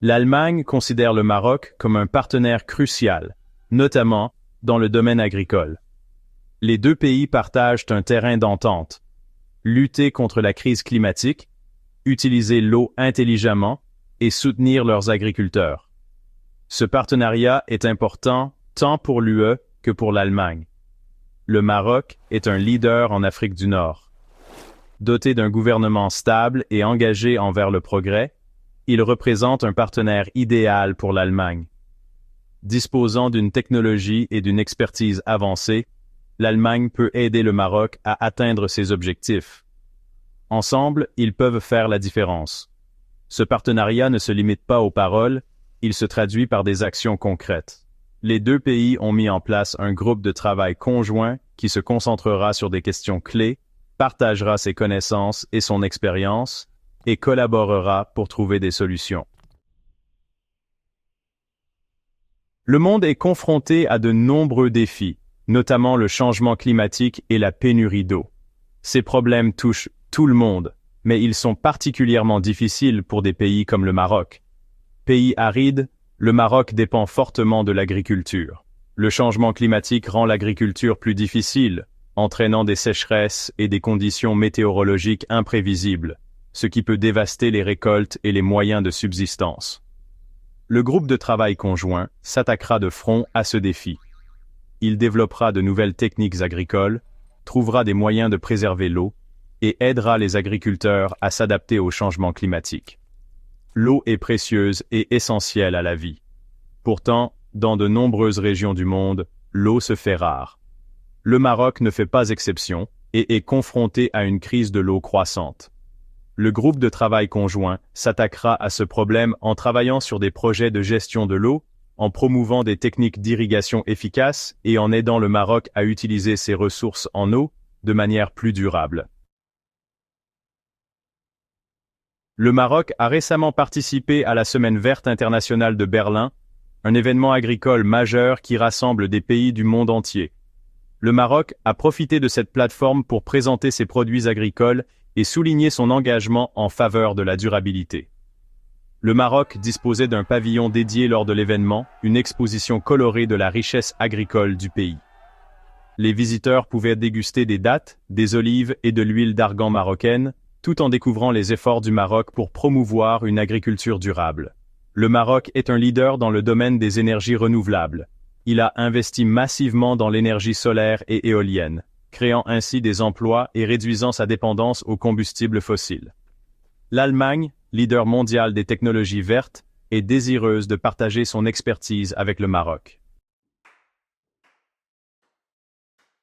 L'Allemagne considère le Maroc comme un partenaire crucial, notamment dans le domaine agricole. Les deux pays partagent un terrain d'entente. Lutter contre la crise climatique, utiliser l'eau intelligemment et soutenir leurs agriculteurs. Ce partenariat est important tant pour l'UE que pour l'Allemagne. Le Maroc est un leader en Afrique du Nord. Doté d'un gouvernement stable et engagé envers le progrès, il représente un partenaire idéal pour l'Allemagne. Disposant d'une technologie et d'une expertise avancée, l'Allemagne peut aider le Maroc à atteindre ses objectifs. Ensemble, ils peuvent faire la différence. Ce partenariat ne se limite pas aux paroles, il se traduit par des actions concrètes. Les deux pays ont mis en place un groupe de travail conjoint qui se concentrera sur des questions clés, partagera ses connaissances et son expérience, et collaborera pour trouver des solutions. Le monde est confronté à de nombreux défis, notamment le changement climatique et la pénurie d'eau. Ces problèmes touchent tout le monde, mais ils sont particulièrement difficiles pour des pays comme le Maroc. Pays aride, le Maroc dépend fortement de l'agriculture. Le changement climatique rend l'agriculture plus difficile, entraînant des sécheresses et des conditions météorologiques imprévisibles, ce qui peut dévaster les récoltes et les moyens de subsistance. Le groupe de travail conjoint s'attaquera de front à ce défi. Il développera de nouvelles techniques agricoles, trouvera des moyens de préserver l'eau et aidera les agriculteurs à s'adapter au changement climatique. L'eau est précieuse et essentielle à la vie. Pourtant, dans de nombreuses régions du monde, l'eau se fait rare. Le Maroc ne fait pas exception et est confronté à une crise de l'eau croissante. Le groupe de travail conjoint s'attaquera à ce problème en travaillant sur des projets de gestion de l'eau, en promouvant des techniques d'irrigation efficaces et en aidant le Maroc à utiliser ses ressources en eau de manière plus durable. Le Maroc a récemment participé à la Semaine verte internationale de Berlin, un événement agricole majeur qui rassemble des pays du monde entier. Le Maroc a profité de cette plateforme pour présenter ses produits agricoles et souligner son engagement en faveur de la durabilité. Le Maroc disposait d'un pavillon dédié lors de l'événement, une exposition colorée de la richesse agricole du pays. Les visiteurs pouvaient déguster des dattes, des olives et de l'huile d'argan marocaine, tout en découvrant les efforts du Maroc pour promouvoir une agriculture durable. Le Maroc est un leader dans le domaine des énergies renouvelables. Il a investi massivement dans l'énergie solaire et éolienne, créant ainsi des emplois et réduisant sa dépendance aux combustibles fossiles. L'Allemagne, leader mondial des technologies vertes, est désireuse de partager son expertise avec le Maroc.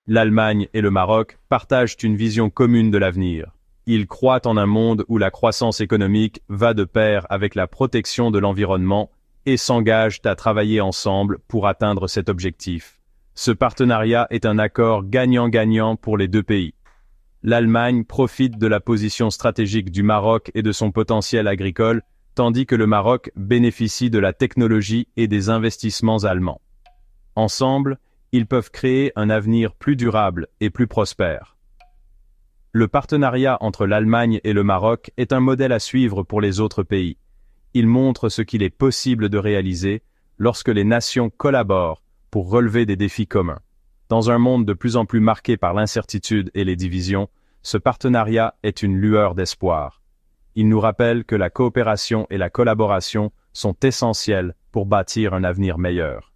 L'Allemagne et le Maroc partagent une vision commune de l'avenir. Ils croient en un monde où la croissance économique va de pair avec la protection de l'environnement et s'engagent à travailler ensemble pour atteindre cet objectif. Ce partenariat est un accord gagnant-gagnant pour les deux pays. L'Allemagne profite de la position stratégique du Maroc et de son potentiel agricole, tandis que le Maroc bénéficie de la technologie et des investissements allemands. Ensemble, ils peuvent créer un avenir plus durable et plus prospère. Le partenariat entre l'Allemagne et le Maroc est un modèle à suivre pour les autres pays. Il montre ce qu'il est possible de réaliser lorsque les nations collaborent pour relever des défis communs. Dans un monde de plus en plus marqué par l'incertitude et les divisions, ce partenariat est une lueur d'espoir. Il nous rappelle que la coopération et la collaboration sont essentielles pour bâtir un avenir meilleur.